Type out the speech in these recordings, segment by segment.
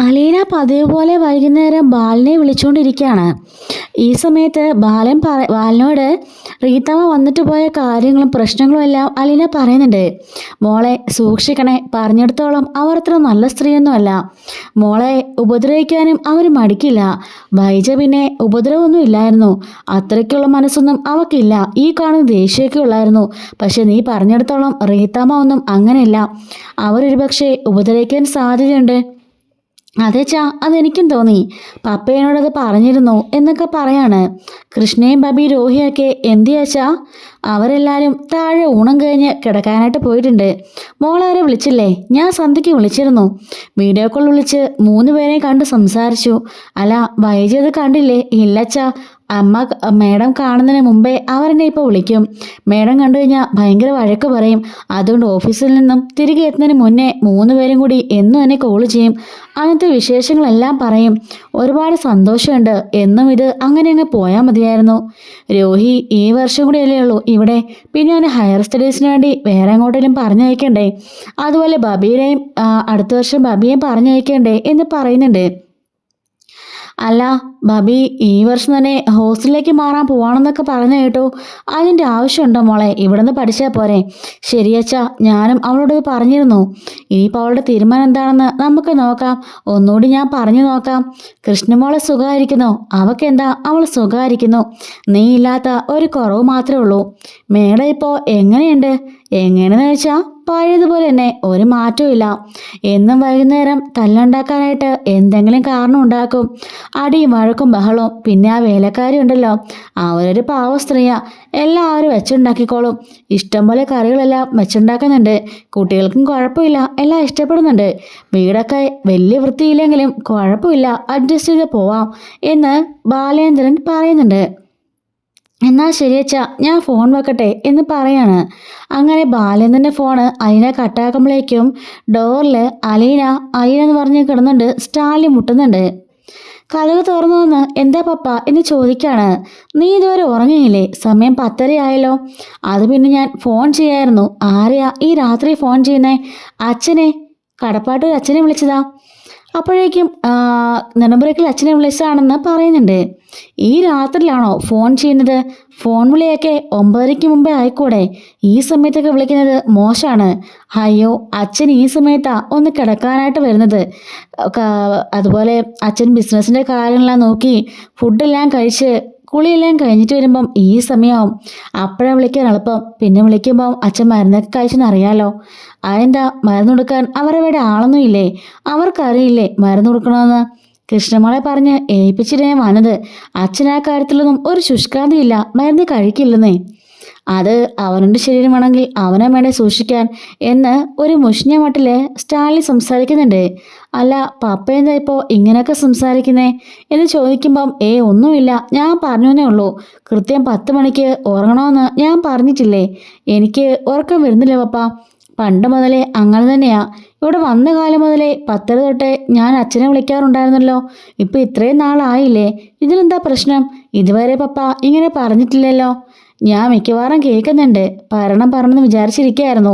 അലീന പതിവ് പോലെ വൈകുന്നേരം ബാലിനെ വിളിച്ചുകൊണ്ടിരിക്കുകയാണ്. ഈ സമയത്ത് ബാലിനോട് റീത്തമ്മ വന്നിട്ട് പോയ കാര്യങ്ങളും പ്രശ്നങ്ങളും എല്ലാം അലീന പറയുന്നുണ്ട്. മോളെ സൂക്ഷിക്കണേ, പറഞ്ഞിടത്തോളം അവർ അത്ര നല്ല സ്ത്രീയൊന്നുമല്ല. മോളെ ഉപദ്രവിക്കാനും അവർ മടിക്കില്ല. വൈജ പിന്നെ ഉപദ്രവമൊന്നും ഇല്ലായിരുന്നു. അത്രയ്ക്കുള്ള മനസ്സൊന്നും അവക്കില്ല. ഈ കാണുന്ന ദേഷ്യമൊക്കെ ഉള്ളായിരുന്നു. പക്ഷെ നീ പറഞ്ഞിടത്തോളം റീത്തമ്മ ഒന്നും അങ്ങനെയല്ല. അവരൊരു പക്ഷേ ഉപദ്രവിക്കാൻ സാധ്യതയുണ്ട്. അതേച്ചാ, അതെനിക്കും തോന്നി. പപ്പയോടത് പറഞ്ഞിരുന്നു എന്നൊക്കെ പറയാണ്. കൃഷ്ണയും ബബി രോഹിയൊക്കെ എന്തിയാച്ചാ? അവരെല്ലാവരും താഴെ ഊണം കഴിഞ്ഞ് കിടക്കാനായിട്ട് പോയിട്ടുണ്ട്. മോളവരെ വിളിച്ചില്ലേ? ഞാൻ സന്ധ്യയ്ക്ക് വിളിച്ചിരുന്നു. വീഡിയോ കോൾ വിളിച്ച് 3 പേരെയും കണ്ട് സംസാരിച്ചു. അല്ല, വൈകിയത് കണ്ടില്ലേ? ഇല്ലച്ചാ, മേഡം കാണുന്നതിന് മുമ്പേ അവരെന്നെ ഇപ്പോൾ വിളിക്കും. മേഡം കണ്ടു കഴിഞ്ഞാൽ ഭയങ്കര വഴക്ക് പറയും. അതുകൊണ്ട് ഓഫീസിൽ നിന്നും തിരികെ എത്തുന്നതിന് മുന്നേ 3 പേരും കൂടി എന്നും എന്നെ കോൾ ചെയ്യും. അങ്ങനത്തെ വിശേഷങ്ങളെല്ലാം പറയും. ഒരുപാട് സന്തോഷമുണ്ട്. എന്നും ഇത് അങ്ങനെ അങ്ങ് പോയാൽ മതിയായിരുന്നു. രോഹി ഈ വർഷം കൂടിയല്ലേ ഉള്ളൂ ഇവിടെ. പിന്നെ അവന് ഹയർ സ്റ്റഡീസിന് വേണ്ടി വേറെ എങ്ങോട്ടേലും പറഞ്ഞയക്കണ്ടേ? അതുപോലെ ബബിയെയും അടുത്ത വർഷം ബബിയെയും പറഞ്ഞയക്കണ്ടേ എന്ന് പറയുന്നുണ്ട്. അല്ല, ബബി ഈ വർഷം തന്നെ ഹോസ്റ്റലിലേക്ക് മാറാൻ പോവാണെന്നൊക്കെ പറഞ്ഞു കേട്ടു. അതിൻ്റെ ആവശ്യമുണ്ടോ മോളെ? ഇവിടെ നിന്ന് പഠിച്ചാൽ പോരെ? ശരിയച്ചാ, ഞാനും അവളോട് പറഞ്ഞിരുന്നു. ഇനിയിപ്പോൾ അവളുടെ തീരുമാനം എന്താണെന്ന് നമുക്ക് നോക്കാം. ഒന്നുകൂടി ഞാൻ പറഞ്ഞു നോക്കാം. കൃഷ്ണമോളെ സുഖമായിരിക്കുന്നോ? അവക്കെന്താ, അവൾ സുഖമായിരിക്കുന്നു. നീ ഇല്ലാത്ത ഒരു കുറവ് മാത്രമേ ഉള്ളൂ. മേഡം ഇപ്പോൾ എങ്ങനെയുണ്ട്? എങ്ങനെയെന്ന് വെച്ചാൽ പഴയതുപോലെ തന്നെ, ഒരു മാറ്റവും ഇല്ല. എന്നും വൈകുന്നേരം തല്ലുണ്ടാക്കാനായിട്ട് എന്തെങ്കിലും കാരണം ഉണ്ടാക്കും. അടിയും വഴക്കും ബഹളവും. പിന്നെ ആ വേലക്കാരി ഉണ്ടല്ലോ, അവരൊരു പാവ സ്ത്രീയാ. എല്ലാവരും വെച്ചുണ്ടാക്കിക്കോളും. ഇഷ്ടംപോലെ കറികളെല്ലാം വെച്ചുണ്ടാക്കുന്നുണ്ട്. കുട്ടികൾക്കും കുഴപ്പമില്ല, എല്ലാം ഇഷ്ടപ്പെടുന്നുണ്ട്. വീടൊക്കെ വലിയ വൃത്തിയില്ലെങ്കിലും കുഴപ്പമില്ല, അഡ്ജസ്റ്റ് ചെയ്ത് പോവാം എന്ന് ബാലേന്ദ്രൻ പറയുന്നുണ്ട്. എന്നാൽ ശരിയച്ചാ, ഞാൻ ഫോൺ വെക്കട്ടെ എന്ന് പറയാണ്. അങ്ങനെ ബാലേന്ദ്രൻ്റെ ഫോണ് അലീന കട്ടാക്കുമ്പോഴേക്കും ഡോറിൽ അലീന എന്ന് പറഞ്ഞ് കിടന്നുണ്ട് സ്റ്റാലിൻ മുട്ടുന്നുണ്ട്. കതക് തുറന്നു വന്ന് എന്താ പപ്പ എന്ന് ചോദിക്കാണ്. നീ ഇതുവരെ ഉറങ്ങിയില്ലേ? സമയം 10:30 ആയല്ലോ. അത് പിന്നെ ഞാൻ ഫോൺ ചെയ്യായിരുന്നു. ആരെയാ ഈ രാത്രി ഫോൺ ചെയ്യുന്നേ? അച്ഛനെ, കടപ്പാട്ടൂർ അച്ഛനെ വിളിച്ചതാ. അപ്പോഴേക്കും നെടുമ്പുരയ്ക്കൽ അച്ഛനെ വിളിച്ചതാണെന്ന് പറയുന്നുണ്ട്. ഈ രാത്രിയിലാണോ ഫോൺ ചെയ്യുന്നത്? ഫോൺ വിളിയൊക്കെ 9:30 മുമ്പേ ആയിക്കൂടെ? ഈ സമയത്തൊക്കെ വിളിക്കുന്നത് മോശമാണ്. അയ്യോ, അച്ഛൻ ഈ സമയത്താ ഒന്ന് കിടക്കാനായിട്ട് വരുന്നത്. അതുപോലെ അച്ഛൻ ബിസിനസ്സിൻ്റെ കാര്യങ്ങളെല്ലാം നോക്കി ഫുഡെല്ലാം കഴിച്ച് കുളിയെല്ലാം കഴിഞ്ഞിട്ട് വരുമ്പം ഈ സമയമാവും. അപ്പോഴാണ് വിളിക്കാൻ എളുപ്പം. പിന്നെ വിളിക്കുമ്പം അച്ഛൻ മരുന്നൊക്കെ കഴിച്ചെന്നറിയാലോ. അതെന്താ, മരുന്ന് കൊടുക്കാൻ അവരവിടെ ആളൊന്നും ഇല്ലേ? അവർക്കറിയില്ലേ മരുന്ന് കൊടുക്കണമെന്ന്? കൃഷ്ണമോളെ പറഞ്ഞ് ഏൽപ്പിച്ചിട്ട് ഞാൻ വന്നത്. അച്ഛൻ ആ കാര്യത്തിലൊന്നും ഒരു ശുഷ്കാന്തിയില്ല, മരുന്ന് കഴിക്കില്ലെന്നേ. അത് അവനുടെ ശരീരമാണെങ്കിൽ അവനെ വേണേ സൂക്ഷിക്കാൻ എന്ന് ഒരു മുഷിഞ്ഞ മട്ടിൽ സ്റ്റാലിൻ സംസാരിക്കുന്നുണ്ട്. അല്ല, പപ്പ എന്താ ഇപ്പോൾ ഇങ്ങനെയൊക്കെ സംസാരിക്കുന്നേ എന്ന് ചോദിക്കുമ്പം ഒന്നുമില്ല, ഞാൻ പറഞ്ഞേ ഉള്ളൂ. കൃത്യം 10 മണിക്ക് ഉറങ്ങണമെന്ന് ഞാൻ പറഞ്ഞിട്ടില്ലേ? എനിക്ക് ഉറക്കം വരുന്നില്ല പപ്പ. പണ്ട് മുതലേ അങ്ങനെ തന്നെയാ. ഇവിടെ വന്ന കാലം മുതലേ 10:30 തൊട്ടേ ഞാൻ അച്ഛനെ വിളിക്കാറുണ്ടായിരുന്നല്ലോ. ഇപ്പം ഇത്രയും നാളായില്ലേ, ഇതിനെന്താ പ്രശ്നം? ഇതുവരെ പപ്പ ഇങ്ങനെ പറഞ്ഞിട്ടില്ലല്ലോ. ഞാൻ മിക്കവാറും കേൾക്കുന്നുണ്ട്. പറഞ്ഞെന്ന് വിചാരിച്ചിരിക്കുകയായിരുന്നു.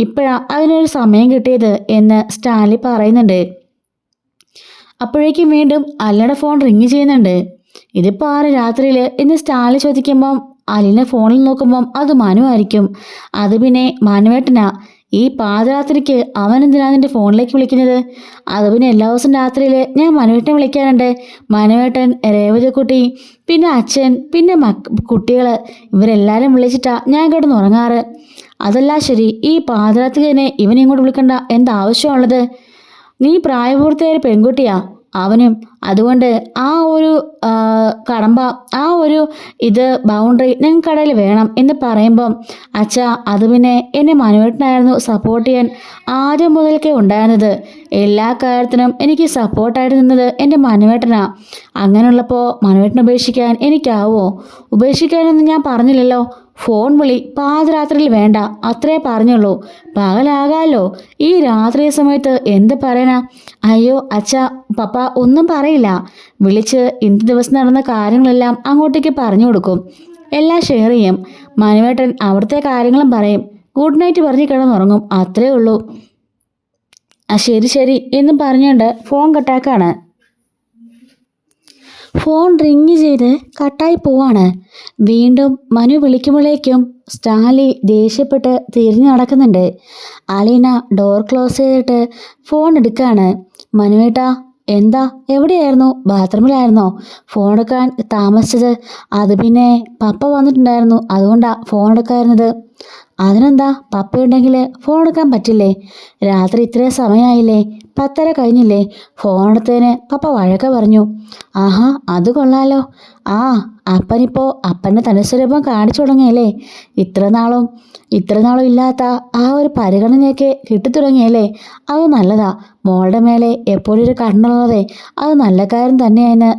ഇപ്പോഴാ അതിനൊരു സമയം കിട്ടിയത് എന്ന് സ്റ്റാൻലി പറയുന്നുണ്ട്. അപ്പോഴേക്കും വീണ്ടും അല്ലയുടെ ഫോൺ റിങ് ചെയ്യുന്നുണ്ട്. ഇതിപ്പോൾ ആറ് രാത്രിയിൽ എന്ന് സ്റ്റാൻലി ചോദിക്കുമ്പം അലീന ഫോണിൽ നോക്കുമ്പം അത് മനു ആയിരിക്കും. അത് പിന്നെ മനുവേട്ടനാ. ഈ പാതിരാത്രിക്ക് അവൻ എന്തിനാ നിൻ്റെ ഫോണിലേക്ക് വിളിക്കുന്നത്? അത് പിന്നെ എല്ലാ ദിവസവും രാത്രിയിൽ ഞാൻ മനുവേട്ടനെ വിളിക്കാറുണ്ട്. മനുവേട്ടൻ, രേവതിക്കുട്ടി, പിന്നെ അച്ഛൻ, പിന്നെ കുട്ടികൾ, ഇവരെല്ലാവരും വിളിച്ചിട്ടാ ഞാൻ കിടന്നുറങ്ങാറ്. അതല്ല ശരി, ഈ പാതിരാത്രി തന്നെ ഇവനിങ്ങോട്ട് വിളിക്കണ്ട എന്താവശ്യമുള്ളത്? നീ പ്രായപൂർത്തിയായ പെൺകുട്ടിയാ, അവനും. അതുകൊണ്ട് ആ ഒരു കടമ്പ, ആ ഒരു ബൗണ്ടറി നിങ്ങൾക്കിടയിൽ വേണം എന്ന് പറയുമ്പം അച്ഛാ, അത് പിന്നെ എന്നെ മനുവേട്ടനായിരുന്നു സപ്പോർട്ട് ചെയ്യാൻ ആദ്യം മുതൽക്കേ ഉണ്ടായിരുന്നത്. എല്ലാ കാര്യത്തിനും എനിക്ക് സപ്പോർട്ടായിട്ട് നിന്നത് എൻ്റെ മനുവേട്ടനാ. അങ്ങനെയുള്ളപ്പോൾ മനുവേട്ടനെ ഉപേക്ഷിക്കാൻ എനിക്കാവോ? ഉപേക്ഷിക്കാനൊന്നും ഞാൻ പറഞ്ഞില്ലല്ലോ. ഫോൺ വിളി പാതിരാത്രിയിൽ വേണ്ട, അത്രേ പറഞ്ഞുള്ളൂ. പകലാകാലോ. ഈ രാത്രി സമയത്ത് എന്ത് പറയാനാ? അയ്യോ അച്ഛാ, പപ്പ ഒന്നും പറയില്ല. വിളിച്ച് ഇന്നത്തെ ദിവസം നടന്ന കാര്യങ്ങളെല്ലാം അങ്ങോട്ടേക്ക് പറഞ്ഞു കൊടുക്കും. എല്ലാം ഷെയർ ചെയ്യും. മനുവേട്ടൻ അവിടുത്തെ കാര്യങ്ങളും പറയും. ഗുഡ് നൈറ്റ് പറഞ്ഞ് കിടന്നുറങ്ങും. അത്രേ ഉള്ളൂ. ആ ശരി ശരി എന്നും പറഞ്ഞുകൊണ്ട് ഫോൺ കട്ടാക്കാണ്. ഫോൺ റിങ് ചെയ്ത് കട്ടായി പോവാണ്. വീണ്ടും മനു വിളിക്കുമ്പോഴേക്കും സ്റ്റാൻലി ദേഷ്യപ്പെട്ട് തിരിഞ്ഞു നടക്കുന്നുണ്ട്. അലീന ഡോർ ക്ലോസ് ചെയ്തിട്ട് ഫോൺ എടുക്കാണ്. മനുവേട്ടാ, എന്താ, എവിടെയായിരുന്നു? ബാത്റൂമിലായിരുന്നോ? ഫോൺ എടുക്കാൻ താമസിച്ചത്? അത് പിന്നെ പപ്പ വന്നിട്ടുണ്ടായിരുന്നു, അതുകൊണ്ടാ ഫോൺ എടുക്കായിരുന്നത്. അതിനെന്താ, പപ്പയുണ്ടെങ്കിൽ ഫോൺ എടുക്കാൻ പറ്റില്ലേ? രാത്രി ഇത്രയും സമയമായില്ലേ, 10:30 കഴിഞ്ഞില്ലേ? ഫോൺ എടുത്തതിന് പപ്പ വഴക്ക പറഞ്ഞു. ആഹാ, അത് കൊള്ളാലോ. ആ, അപ്പനിപ്പോൾ അപ്പൻ്റെ തനിസ്വരൂപം കാണിച്ചു തുടങ്ങിയല്ലേ? ഇത്ര നാളും ഇല്ലാത്ത ആ ഒരു പരിഗണനയൊക്കെ കിട്ടിത്തുടങ്ങിയല്ലേ? അത് നല്ലതാ. മോളുടെ മേലെ എപ്പോഴും ഒരു കണ്ണുള്ളതേ അത് നല്ല കാര്യം തന്നെയെന്ന്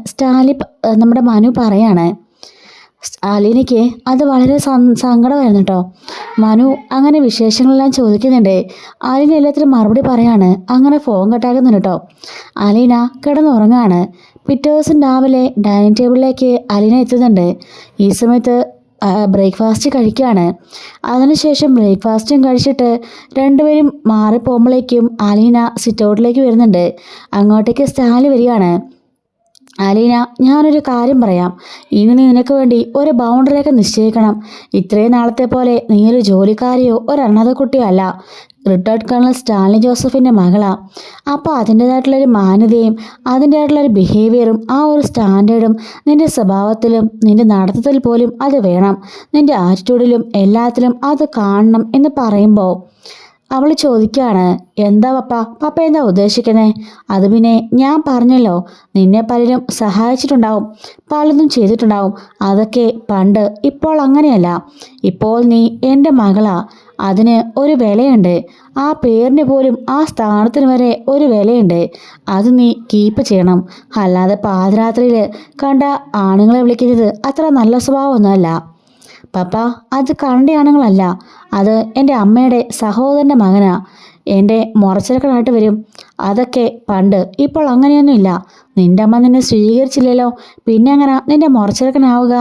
നമ്മുടെ മനു പറയാണ്. അലീനയ്ക്ക് അത് വളരെ സങ്കടമായിരുന്നു കേട്ടോ. മനു അങ്ങനെ വിശേഷങ്ങളെല്ലാം ചോദിക്കുന്നുണ്ട്. അലീന എല്ലാത്തിനും മറുപടി പറയാണ്. അങ്ങനെ ഫോൺ കട്ടാക്കുന്നുണ്ട് കേട്ടോ. അലീന കിടന്നുറങ്ങാണ്. പിറ്റേ ദിവസം രാവിലെ ഡൈനിങ് ടേബിളിലേക്ക് അലീന എത്തുന്നുണ്ട്. ഈ സമയത്ത് ബ്രേക്ക്ഫാസ്റ്റ് കഴിക്കുകയാണ്. അതിനുശേഷം ബ്രേക്ക്ഫാസ്റ്റും കഴിച്ചിട്ട് രണ്ടുപേരും മാറിപ്പോകുമ്പോഴേക്കും അലീന സിറ്റ് ഔട്ടിലേക്ക് വരുന്നുണ്ട്. അങ്ങോട്ടേക്ക് സ്റ്റാൻലി വരികയാണ്. അലീന, ഞാനൊരു കാര്യം പറയാം. ഇനി നീ നിനക്ക് വേണ്ടി ഒരു ബൗണ്ടറിയൊക്കെ നിശ്ചയിക്കണം. ഇത്രയും നാളത്തെ പോലെ നീ ഒരു ജോലിക്കാരിയോ ഒരു അനാഥ കുട്ടിയോ അല്ല. റിട്ടയർഡ് കേണൽ സ്റ്റാൻലി ജോസഫിൻ്റെ മകളാ. അപ്പോൾ അതിൻ്റേതായിട്ടുള്ളൊരു മാന്യതയും അതിൻ്റേതായിട്ടുള്ളൊരു ബിഹേവിയറും ആ ഒരു സ്റ്റാൻഡേർഡും നിൻ്റെ സ്വഭാവത്തിലും നിൻ്റെ നടത്തത്തിൽ പോലും അത് വേണം. നിൻ്റെ ആറ്റിറ്റ്യൂഡിലും എല്ലാത്തിലും അത് കാണണം എന്ന് പറയുമ്പോൾ അവൾ ചോദിക്കുകയാണ്, എന്താ പപ്പ എന്താ ഉദ്ദേശിക്കുന്നത്? അത് പിന്നെ ഞാൻ പറഞ്ഞല്ലോ, നിന്നെ പലരും സഹായിച്ചിട്ടുണ്ടാവും, പലതും ചെയ്തിട്ടുണ്ടാവും. അതൊക്കെ പണ്ട്. ഇപ്പോൾ അങ്ങനെയല്ല. ഇപ്പോൾ നീ എൻ്റെ മകളാ. അതിന് ഒരു വിലയുണ്ട്. ആ പേരിന് പോലും ആ സ്ഥാനത്തിന് വരെ ഒരു വിലയുണ്ട്. അത് നീ കീപ്പ് ചെയ്യണം. അല്ലാതെ പാതിരാത്രിയിൽ കണ്ട ആണുങ്ങളെ വിളിക്കുന്നത് അത്ര നല്ല സ്വഭാവമൊന്നുമല്ല. പപ്പ, അത് കണ്ട ആണുങ്ങളല്ല. അത് എൻ്റെ അമ്മയുടെ സഹോദരൻ്റെ മകനാ. എൻ്റെ മുറച്ചെറുക്കനായിട്ട് വരും. അതൊക്കെ പണ്ട്. ഇപ്പോൾ അങ്ങനെയൊന്നുമില്ല. നിൻ്റെ അമ്മ നിന്നെ സ്വീകരിച്ചില്ലല്ലോ, പിന്നെ എങ്ങനെ നിൻ്റെ മുറച്ചെറുക്കനാവുക?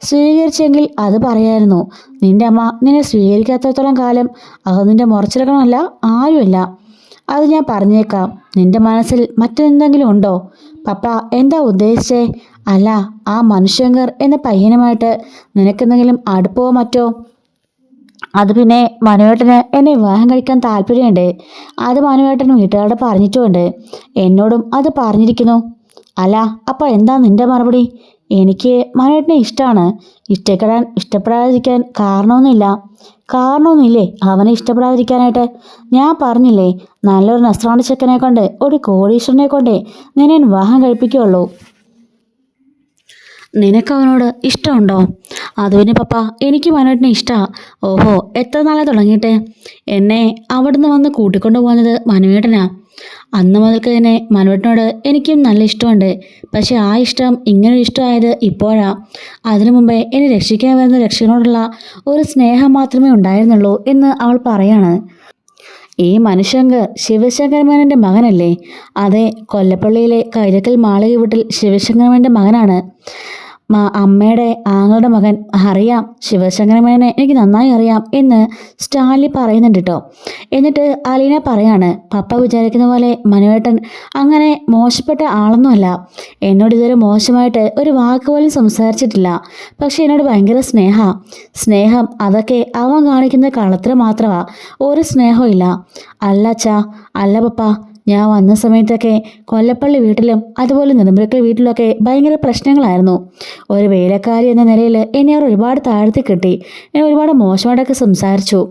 സ്വീകരിച്ചെങ്കിൽ അത് പറയായിരുന്നു. നിൻ്റെ അമ്മ നിന്നെ സ്വീകരിക്കാത്തത്തോളം കാലം അത് നിൻ്റെ മുറച്ചെറുക്കനല്ല, ആരുമല്ല. അത് ഞാൻ പറഞ്ഞേക്കാം. നിൻ്റെ മനസ്സിൽ മറ്റെന്തെങ്കിലും ഉണ്ടോ? പപ്പ എന്താ ഉദ്ദേശിച്ചേ? അല്ല, ആ മനുഷ്യങ്കർ എന്ന പയ്യനുമായിട്ട് നിനക്കെന്തെങ്കിലും അടുപ്പമോ മറ്റോ? അത് പിന്നെ മനുവേട്ടന് എന്നെ വിവാഹം കഴിക്കാൻ താല്പര്യമുണ്ട്. അത് മനുവേട്ടൻ വീട്ടുകാരോട് പറഞ്ഞിട്ടുമുണ്ട്. എന്നോടും അത് പറഞ്ഞിരിക്കുന്നു. അല്ല, അപ്പോൾ എന്താ നിൻ്റെ മറുപടി? എനിക്ക് മനുവേട്ടനെ ഇഷ്ടമാണ്. ഇഷ്ടപ്പെടാതിരിക്കാൻ കാരണമൊന്നുമില്ലേ അവനെ ഇഷ്ടപ്പെടാതിരിക്കാനായിട്ട്? ഞാൻ പറഞ്ഞില്ലേ, നല്ലൊരു നസ്രാണി ചെക്കനെ കൊണ്ട്, ഒരു കോടീശ്വരനെ കൊണ്ടേ നിന്നെ വിവാഹം കഴിപ്പിക്കുകയുള്ളൂ. നിനക്ക് അവനോട് ഇഷ്ടമുണ്ടോ? അത് പിന്നെ പപ്പ, എനിക്ക് മനുവേട്ടനെ ഇഷ്ടമാണ്. ഓഹോ, എത്ര നാളെ തുടങ്ങിയിട്ട്? എന്നെ അവിടുന്ന് വന്ന് കൂട്ടിക്കൊണ്ടു പോകുന്നത് മനുവേട്ടനാ. അന്ന് മുതൽക്ക് തന്നെ മനുവേട്ടനോട് എനിക്കും നല്ല ഇഷ്ടമുണ്ട്. പക്ഷെ ആ ഇഷ്ടം ഇങ്ങനൊരു ഇഷ്ടമായത് ഇപ്പോഴാ. അതിനു മുമ്പേ എന്നെ രക്ഷിക്കാൻ വരുന്ന രക്ഷകനോടുള്ള ഒരു സ്നേഹം മാത്രമേ ഉണ്ടായിരുന്നുള്ളൂ എന്ന് അവൾ പറയാണ്. ഈ മനുഷ്യങ്കർ ശിവശങ്കരമേനൻ്റെ മകനല്ലേ? അതെ, കൊല്ലപ്പള്ളിയിലെ കൈതക്കൽ മാളിക വീട്ടിൽ ശിവശങ്കരമേനൻ്റെ മകനാണ്. അമ്മയുടെ ആങ്ങളുടെ മകൻ. അറിയാം, ശിവശങ്കരമേനെ എനിക്ക് നന്നായി അറിയാം എന്ന് സ്റ്റാൻലി പറയുന്നുണ്ട് കേട്ടോ. എന്നിട്ട് അലീന പറയാണ്, പപ്പ വിചാരിക്കുന്ന പോലെ മനുവേട്ടൻ അങ്ങനെ മോശപ്പെട്ട ആളൊന്നുമല്ല. എന്നോട് ഇതുവരെ മോശമായിട്ട് ഒരു വാക്ക് പോലും സംസാരിച്ചിട്ടില്ല. പക്ഷെ എന്നോട് ഭയങ്കര സ്നേഹം അതൊക്കെ അവൻ കാണിക്കുന്ന കളത്തിൽ മാത്രമാ. ഒരു സ്നേഹവും ഇല്ല. അല്ല അച്ഛാ, അല്ല പപ്പ, ഞാൻ വന്ന സമയത്തൊക്കെ കൊല്ലപ്പള്ളി വീട്ടിലും അതുപോലെ നെടുമ്പുഴക്കൽ വീട്ടിലൊക്കെ ഭയങ്കര പ്രശ്നങ്ങളായിരുന്നു. ഒരു വേലക്കാരി എന്ന നിലയിൽ എന്നെ അവർ ഒരുപാട് താഴ്ത്തി കെട്ടി. എന്നെ ഒരുപാട് മോശമായിട്ടൊക്കെ സംസാരിച്ചു.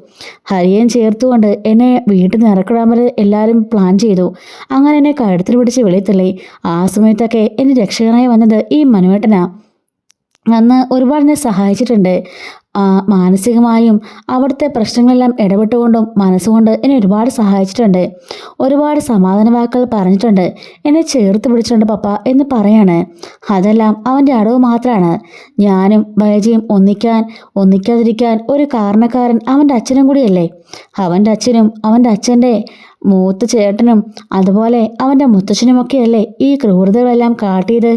ഹരിയേൻ ചേർത്തുകൊണ്ട് എന്നെ വീട്ടിൽ നിന്ന് ഇറക്കിടാൻ വരെ എല്ലാവരും പ്ലാൻ ചെയ്തു. അങ്ങനെ എന്നെ കഴുത്തിൽ പിടിച്ച് വെളിത്തള്ളി. ആ സമയത്തൊക്കെ എന്നെ രക്ഷകനായി വന്നത് ഈ മനുവേട്ടനാ. അന്ന് ഒരുപാട് എന്നെ സഹായിച്ചിട്ടുണ്ട്. മാനസികമായും അവിടുത്തെ പ്രശ്നങ്ങളെല്ലാം ഇടപെട്ടുകൊണ്ടും മനസ്സുകൊണ്ട് എന്നെ ഒരുപാട് സഹായിച്ചിട്ടുണ്ട്. ഒരുപാട് സമാധാന വാക്കുകൾ പറഞ്ഞിട്ടുണ്ട്. എന്നെ ചേർത്ത് പിടിച്ചിട്ടുണ്ട് പപ്പ എന്ന് പറയാണ്. അതെല്ലാം അവൻ്റെ അടവ് മാത്രമാണ്. ഞാനും ബൈജിയും ഒന്നിക്കാതിരിക്കാൻ ഒരു കാരണക്കാരൻ അവൻ്റെ അച്ഛനും കൂടിയല്ലേ. അവൻ്റെ അച്ഛനും അവൻ്റെ അച്ഛൻ്റെ മൂത്ത ചേട്ടനും അതുപോലെ അവൻ്റെ മുത്തച്ഛനുമൊക്കെയല്ലേ ഈ ക്രൂരതകളെല്ലാം കാട്ടിയത്.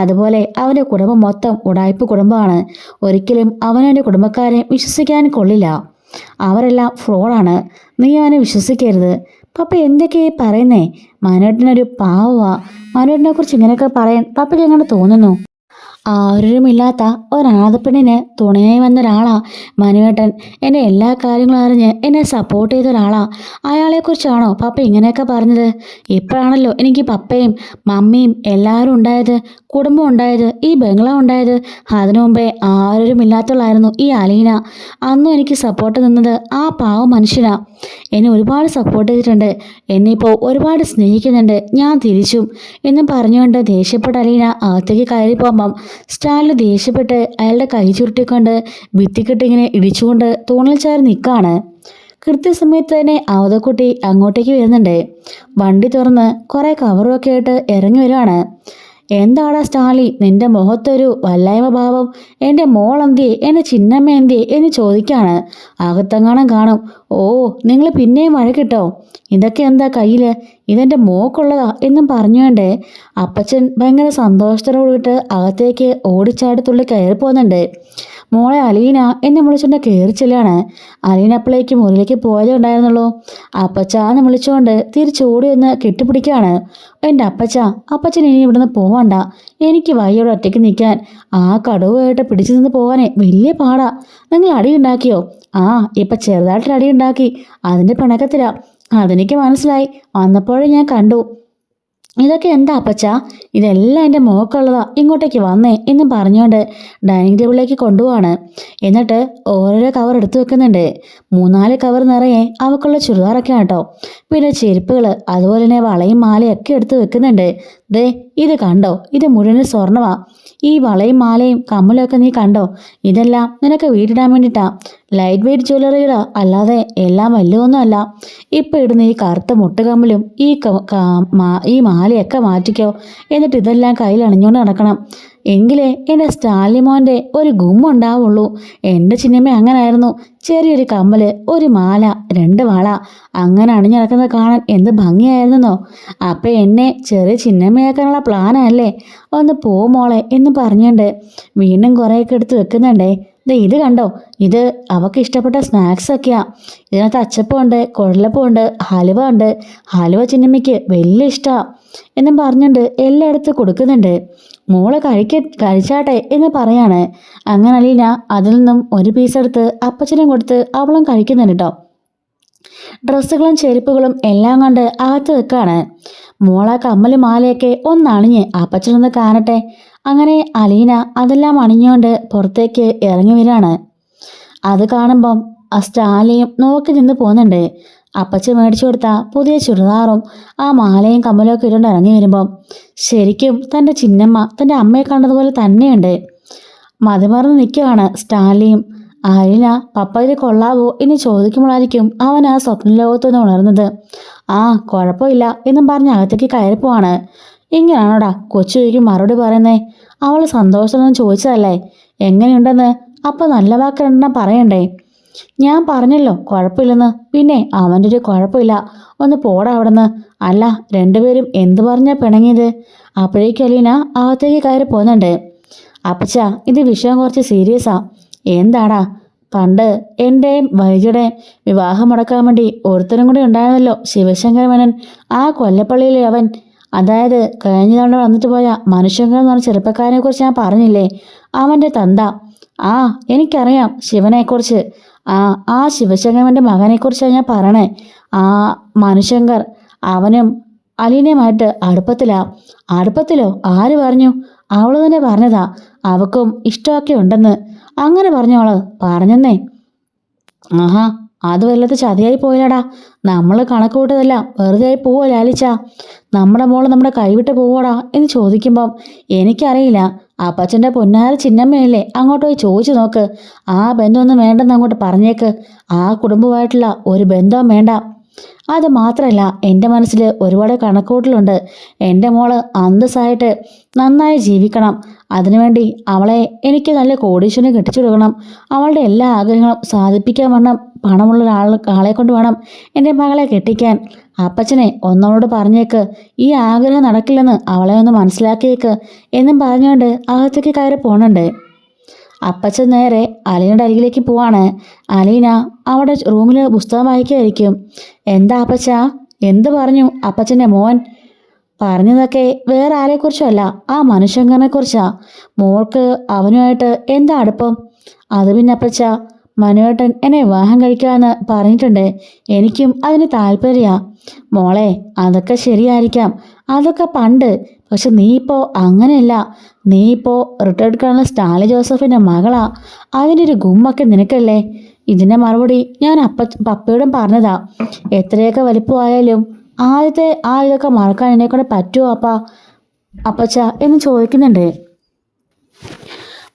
അതുപോലെ അവൻ്റെ കുടുംബം മൊത്തം ഉടായ്പ കുടുംബമാണ്. ഒരിക്കലും അവനവൻ്റെ കുടുംബക്കാരെ വിശ്വസിക്കാൻ കൊള്ളില്ല. അവരെല്ലാം ഫ്രോഡാണ്. നീ അവനെ വിശ്വസിക്കരുത്. പപ്പ എന്തൊക്കെയായി പറയുന്നേ? മനുവേട്ടനൊരു പാവമാ. മനുവേട്ടനെ കുറിച്ച് ഇങ്ങനെയൊക്കെ പറയാൻ പപ്പയ്ക്ക് എങ്ങനെ തോന്നുന്നു? ആരുമില്ലാത്ത ഒരനാഥപ്പെണ്ണിന് തുണയായി വന്ന ഒരാളാ മനുവേട്ടൻ. എൻ്റെ എല്ലാ കാര്യങ്ങളും അറിഞ്ഞ് എന്നെ സപ്പോർട്ട് ചെയ്ത ഒരാളാ. അയാളെക്കുറിച്ചാണോ പപ്പ ഇങ്ങനെയൊക്കെ പറഞ്ഞത്? ഇപ്പോഴാണല്ലോ എനിക്ക് പപ്പയും മമ്മിയും എല്ലാവരും ഉണ്ടായത്, കുടുംബം ഉണ്ടായത്, ഈ ബംഗ്ലാവ് ഉണ്ടായത്. അതിനു മുമ്പേ ആരുമില്ലാത്തവളായിരുന്നു ഈ അലീന. അന്നും എനിക്ക് സപ്പോർട്ട് നിന്നത് ആ പാവ മനുഷ്യനാ. എന്നെ ഒരുപാട് സപ്പോർട്ട് ചെയ്തിട്ടുണ്ട്, എന്നെ ഇപ്പോൾ ഒരുപാട് സ്നേഹിക്കുന്നുണ്ട്, ഞാൻ തിരിച്ചും എന്നും പറഞ്ഞുകൊണ്ട് ദേഷ്യപ്പെട്ട അലീന അകത്തേക്ക് കയറി പോകുമ്പം സ്റ്റാലിന് ദേഷ്യപ്പെട്ട് അയാളുടെ കൈ ചുരുട്ടിക്കൊണ്ട് ഭിത്തിക്കെട്ടിങ്ങനെ ഇടിച്ചുകൊണ്ട് തൂണിൽ ചാരി നിൽക്കുകയാണ്. കൃത്യസമയത്ത് തന്നെ അവതക്കുട്ടി അങ്ങോട്ടേക്ക് വരുന്നുണ്ട്. വണ്ടി തുറന്ന് കുറേ കവറുമൊക്കെ ആയിട്ട് ഇറങ്ങി വരുവാണ്. എന്താടാ സ്റ്റാലി, നിന്റെ മുഖത്തൊരു വല്ലായ്മ ഭാവം? എൻ്റെ മോളെന്തിയെ, എൻ്റെ ചിന്നമ്മ എന്തിയെ എന്ന് ചോദിക്കാണ്. അകത്തെങ്ങാനും കാണും. ഓ, നിങ്ങൾ പിന്നെയും വഴക്കിട്ടോ? ഇതൊക്കെ എന്താ കയ്യിൽ? ഇതെൻ്റെ മോക്കുള്ളതാ എന്നും പറഞ്ഞുകൊണ്ട് അപ്പച്ചൻ ഭയങ്കര സന്തോഷത്തോടുകൂടിയിട്ട് അകത്തേക്ക് ഓടിച്ചാടി തുള്ളി കയറി പോകുന്നുണ്ട്. മോളെ അലീന എന്നെ വിളിച്ചുകൊണ്ട് കയറി ചെല്ലാണ്. അലീന അപ്പോഴേക്ക് മുറിയിലേക്ക് പോയതേ ഉണ്ടായിരുന്നുള്ളൂ. അപ്പച്ചാന്ന് വിളിച്ചുകൊണ്ട് തിരിച്ചോടി ഒന്ന് കെട്ടിപ്പിടിക്കുകയാണ്. എൻ്റെ അപ്പച്ചൻ ഇനി ഇവിടുന്ന് പോവണ്ട, എനിക്ക് വയ്യോടെ ഒറ്റയ്ക്ക് നിൽക്കാൻ. ആ കടുവായിട്ട് പിടിച്ചു നിന്ന് പോകാനേ വലിയ പാടാ. നിങ്ങൾ അടി ഉണ്ടാക്കിയോ? ആ, ഇപ്പം ചെറുതായിട്ടൊരു അടി ഉണ്ടാക്കി, അതിൻ്റെ പിണക്കത്തിലാ. അതെനിക്ക് മനസ്സിലായി, വന്നപ്പോഴേ ഞാൻ കണ്ടു. ഇതൊക്കെ എന്താ അപ്പച്ചാ? ഇതെല്ലാം എൻ്റെ മോക്കുള്ളതാ, ഇങ്ങോട്ടേക്ക് വന്നേ എന്നും പറഞ്ഞുകൊണ്ട് ഡൈനിങ് ടേബിളിലേക്ക് കൊണ്ടുപോവാണ്. എന്നിട്ട് ഓരോരോ കവർ എടുത്തു വെക്കുന്നുണ്ട്. 3-4 കവർ നിറയെ അവക്കുള്ള ചുരിദാറൊക്കെ കേട്ടോ. പിന്നെ ചെരുപ്പുകൾ, അതുപോലെ തന്നെ വളയും മാലയും ഒക്കെ എടുത്ത് വെക്കുന്നുണ്ട്. ദേ, ഇത് കണ്ടോ, ഇത് മുഴുവൻ സ്വർണ്ണമാ. ഈ വളയും മാലയും കമ്മലൊക്കെ നീ കണ്ടോ? ഇതെല്ലാം നിനക്ക് വീട്ടിടാൻ വേണ്ടിയിട്ടാ. ലൈറ്റ് വെയ്റ്റ് ജ്വല്ലറികളാ, അല്ലാതെ എല്ലാം വലിയൊന്നും അല്ല. ഇപ്പം ഇടുന്ന ഈ കറുത്ത മുട്ടുകമ്മലും ഈ മാലയൊക്കെ മാറ്റിക്കോ. എന്നിട്ട് ഇതെല്ലാം കയ്യിൽ അണിഞ്ഞുകൊണ്ട് നടക്കണം. എങ്കിലേ എൻ്റെ സ്റ്റാലിമോൻ്റെ ഒരു ഗുമ്മുണ്ടാവുള്ളൂ. എൻ്റെ ചിന്നമ്മ അങ്ങനായിരുന്നു. ചെറിയൊരു കമ്മല്, ഒരു മാല, 2 വള, അങ്ങനെ അണിഞ്ഞു നടക്കുന്നത് കാണാൻ എന്ത് ഭംഗിയായിരുന്നോ. അപ്പം എന്നെ ചെറിയ ചിന്നമ്മയാക്കാനുള്ള പ്ലാനല്ലേ? ഒന്ന് പോ മോളെ എന്ന് പറഞ്ഞുകൊണ്ട് വീണ്ടും കുറേയൊക്കെ എടുത്ത് വെക്കുന്നുണ്ടേ. ഇത് കണ്ടോ, ഇത് അവൾക്ക് ഇഷ്ടപ്പെട്ട സ്നാക്സൊക്കെയാ. ഇതിനകത്ത് അച്ചപ്പമുണ്ട്, കുഴലപ്പമുണ്ട്, ഹലുവ ഉണ്ട്. ഹലുവ ചിന്നമ്മയ്ക്ക് വലിയ ഇഷ്ടമാണ് എന്നും പറഞ്ഞുകൊണ്ട് എല്ലായിടത്തും കൊടുക്കുന്നുണ്ട്. മോള് കഴിച്ചാട്ടെ എന്ന് പറയാണ്. അങ്ങനെ അലീന അതിൽ നിന്നും ഒരു പീസ് എടുത്ത് അപ്പച്ചനും കൊടുത്ത് അവളും കഴിക്കുന്നുണ്ട് കേട്ടോ. ഡ്രസ്സുകളും ചെരുപ്പുകളും എല്ലാം കൊണ്ട് അകത്ത് വെക്കാണ്. മോളെ കമ്മലും മാലയൊക്കെ ഒന്നണിഞ്ഞ് അപ്പച്ചനൊന്ന് കാണട്ടെ. അങ്ങനെ അലീന അതെല്ലാം അണിഞ്ഞുകൊണ്ട് പുറത്തേക്ക് ഇറങ്ങി വരികയാണ്. അത് കാണുമ്പം ആ സ്റ്റാലിയും നോക്കി നിന്ന് പോകുന്നുണ്ട്. അപ്പച്ചൻ മേടിച്ചു കൊടുത്ത പുതിയ ചുരിദാറും ആ മാലയും കമ്മലും ഒക്കെ ഇട്ടുകൊണ്ട് ഇറങ്ങി വരുമ്പം ശരിക്കും തൻ്റെ ചിന്നമ്മ തൻ്റെ അമ്മയെ കണ്ടതുപോലെ തന്നെയുണ്ട്. മതിമറന്ന് നിൽക്കുകയാണ് സ്റ്റാലിയും. അലീന പപ്പ ഇത് കൊള്ളാവോ എന്ന് ചോദിക്കുമ്പോഴായിരിക്കും അവൻ ആ സ്വപ്നലോകത്തുനിന്ന് ഉണർന്നത്. ആ, കുഴപ്പമില്ല എന്നും പറഞ്ഞ് അകത്തേക്ക് കയറിപ്പോവാണ്. ഇങ്ങനെയാണോടാ കൊച്ചു ചോദിക്കും മറുപടി പറയുന്നേ? അവൾ സന്തോഷമൊന്നും ചോദിച്ചതല്ലേ, എങ്ങനെയുണ്ടെന്ന്. അപ്പം നല്ല വാക്കെണ്ണം പറയണ്ടേ? ഞാൻ പറഞ്ഞല്ലോ കുഴപ്പമില്ലെന്ന്. പിന്നെ അവൻ്റെ ഒരു കുഴപ്പമില്ല, ഒന്ന് പോടാ അവിടെ നിന്ന്. അല്ല, രണ്ടുപേരും എന്തു പറഞ്ഞാ പിണങ്ങിയത്? അപ്പോഴേക്കും അലീന അകത്തേക്ക് കയറി പോകുന്നുണ്ട്. അപ്പച്ച, ഇത് വിഷയം കുറച്ച് സീരിയസാ. എന്താടാ? പണ്ട് എൻ്റെയും വൈജയുടെയും വിവാഹം മുടക്കാൻ വേണ്ടി ഒരുത്തനും കൂടി ഉണ്ടായിരുന്നല്ലോ, ശിവശങ്കര മേനൻ. ആ കൊല്ലപ്പള്ളിയിലെ അവൻ, അതായത് കഴിഞ്ഞ തവണ വന്നിട്ട് പോയ മനുഷ്യങ്കർ എന്ന് പറഞ്ഞ ചെറുപ്പക്കാരനെ കുറിച്ച് ഞാൻ പറഞ്ഞില്ലേ, അവൻ്റെ തന്ത. ആ, എനിക്കറിയാം ശിവനെക്കുറിച്ച്. ആ ശിവശങ്കരൻ്റെ മകനെക്കുറിച്ചാണ് ഞാൻ പറയണേ. ആ മനുശങ്കർ, അവനും അലീനയുമായിട്ട് അടുപ്പത്തിലാ. അടുപ്പത്തിലോ? ആര് പറഞ്ഞു? അവള് തന്നെ പറഞ്ഞതാ. അവക്കും ഇഷ്ടമൊക്കെ ഉണ്ടെന്ന്. അങ്ങനെ പറഞ്ഞോള് പറഞ്ഞെന്നേ. ആഹാ, അത് വല്ലത് ചതിയായി പോയില്ലടാ. നമ്മൾ കണക്ക് കൂട്ടതല്ല വെറുതെ ആയി പോവോ ലാലിച്ച? നമ്മുടെ മോള് നമ്മുടെ കൈവിട്ട് പോവോടാ എന്ന് ചോദിക്കുമ്പം എനിക്കറിയില്ല. അപ്പച്ചൻ്റെ പൊന്നാര ചിന്നമ്മയല്ലേ, അങ്ങോട്ട് പോയി ചോദിച്ചു നോക്ക്. ആ ബന്ധമൊന്നും വേണ്ടെന്ന് അങ്ങോട്ട് പറഞ്ഞേക്ക്. ആ കുടുംബമായിട്ടുള്ള ഒരു ബന്ധവും വേണ്ട. അത് മാത്രമല്ല, എൻ്റെ മനസ്സിൽ ഒരുപാട് കണക്കൂട്ടലുണ്ട്. എൻ്റെ മോള് അന്തസ്സായിട്ട് നന്നായി ജീവിക്കണം. അതിനുവേണ്ടി അവളെ എനിക്ക് നല്ല കോടീശ്വരനെ കെട്ടിച്ചു കൊടുക്കണം. അവളുടെ എല്ലാ ആഗ്രഹങ്ങളും സാധിപ്പിക്കാൻ വേണം പണമുള്ള ആളെ കൊണ്ട് വേണം എൻ്റെ മകളെ കെട്ടിക്കാൻ. അപ്പച്ചനെ ഒന്നവളോട് പറഞ്ഞേക്ക്, ഈ ആഗ്രഹം നടക്കില്ലെന്ന് അവളെ ഒന്ന് മനസ്സിലാക്കിയേക്ക് എന്നും പറഞ്ഞുകൊണ്ട് അകത്തേക്ക് കയറി പോകണുണ്ട്. അപ്പച്ചൻ നേരെ അലീനയുടെ അരികിലേക്ക് പോവാണ്. അലീന അവിടെ റൂമിൽ പുസ്തകം വായിക്കായിരിക്കും. എന്താ അപ്പച്ച, എന്ത് പറഞ്ഞു അപ്പച്ചൻ്റെ മോൻ? പറഞ്ഞതൊക്കെ വേറെ ആരെക്കുറിച്ചല്ല, ആ മനുശങ്കറിനെക്കുറിച്ചാ. മോൾക്ക് അവനുമായിട്ട് എന്താ അടുപ്പം? അത് പിന്നെ അപ്പച്ച, മനുവേട്ടൻ എന്നെ വിവാഹം കഴിക്കാമെന്ന് പറഞ്ഞിട്ടുണ്ട്. എനിക്കും അതിന് താല്പര്യ. മോളെ, അതൊക്കെ ശരിയായിരിക്കാം, അതൊക്കെ പണ്ട്. പക്ഷെ നീ ഇപ്പോൾ അങ്ങനെയല്ല. നീ ഇപ്പോൾ റിട്ടയർഡ് കേണൽ സ്റ്റാലി ജോസഫിൻ്റെ മകളാ. അതിൻ്റെ ഒരു ഗുമ്മൊക്കെ നിനക്കല്ലേ? ഇതിൻ്റെ മറുപടി ഞാൻ പപ്പയോടും പറഞ്ഞതാ. എത്രയൊക്കെ വലിപ്പമായാലും ആദ്യത്തെ ഇതൊക്കെ മറക്കാൻ എന്നെക്കൂടെ പറ്റുമോ അപ്പച്ച എന്ന് ചോദിക്കുന്നുണ്ട്.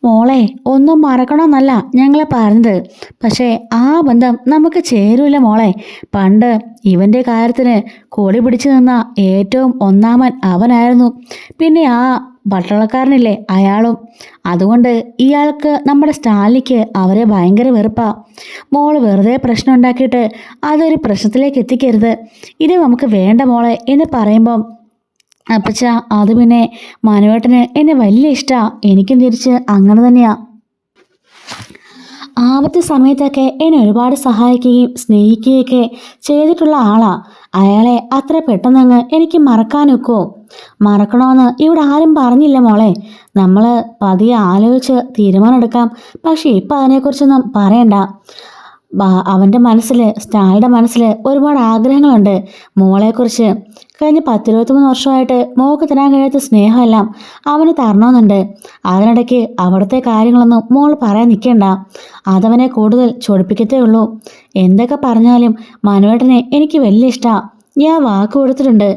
മോളെ, ഒന്നും മറക്കണമെന്നല്ല ഞങ്ങളെ പറഞ്ഞത്. പക്ഷേ ആ ബന്ധം നമുക്ക് ചേരൂല മോളെ. പണ്ട് ഇവൻ്റെ കാര്യത്തിന് കൊടി പിടിച്ചു നിന്ന ഏറ്റവും ഒന്നാമൻ അവനായിരുന്നു. പിന്നെ ആ പട്ടാളക്കാരനില്ലേ, അയാളും. അതുകൊണ്ട് ഇയാൾക്ക് നമ്മുടെ സ്റ്റാലിക്ക് അവരെ ഭയങ്കര വെറുപ്പാ. മോള് വെറുതെ പ്രശ്നം ഉണ്ടാക്കിയിട്ട് അതൊരു പ്രശ്നത്തിലേക്ക് എത്തിക്കരുത്. ഇത് നമുക്ക് വേണ്ട മോളെ എന്ന് പറയുമ്പം, അപ്പച്ച, അത് പിന്നെ മനുവേട്ടന് എന്നെ വലിയ ഇഷ്ടമാണ്. എനിക്കും തിരിച്ച് അങ്ങനെ തന്നെയാ. ആപത്ത് സമയത്തൊക്കെ എന്നെ ഒരുപാട് സഹായിക്കുകയും സ്നേഹിക്കുകയൊക്കെ ചെയ്തിട്ടുള്ള ആളാ. അയാളെ അത്ര പെട്ടെന്നങ്ങ് എനിക്ക് മറക്കാനൊക്കുമോ? മറക്കണമെന്ന് ഇവിടെ ആരും പറഞ്ഞില്ല മോളെ. നമ്മൾ പതിയെ ആലോചിച്ച് തീരുമാനമെടുക്കാം. പക്ഷെ ഇപ്പം അതിനെക്കുറിച്ചൊന്നും പറയണ്ട. അവൻ്റെ മനസ്സിൽ, സ്റ്റാലിയുടെ മനസ്സിൽ ഒരുപാട് ആഗ്രഹങ്ങളുണ്ട് മോളെക്കുറിച്ച്. കഴിഞ്ഞ 10-23 വർഷമായിട്ട് മോൾക്ക് തരാൻ കഴിയാത്ത സ്നേഹമെല്ലാം അവന് തരണമെന്നുണ്ട്. അതിനിടയ്ക്ക് അവിടുത്തെ കാര്യങ്ങളൊന്നും മോൾ പറയാൻ നിൽക്കേണ്ട. അതവനെ കൂടുതൽ ചൊടിപ്പിക്കത്തേ ഉള്ളൂ. എന്തൊക്കെ പറഞ്ഞാലും മനുവേട്ടനെ എനിക്ക് വലിയ ഇഷ്ടമാണ്. ഞാൻ വാക്ക് കൊടുത്തിട്ടുണ്ട്.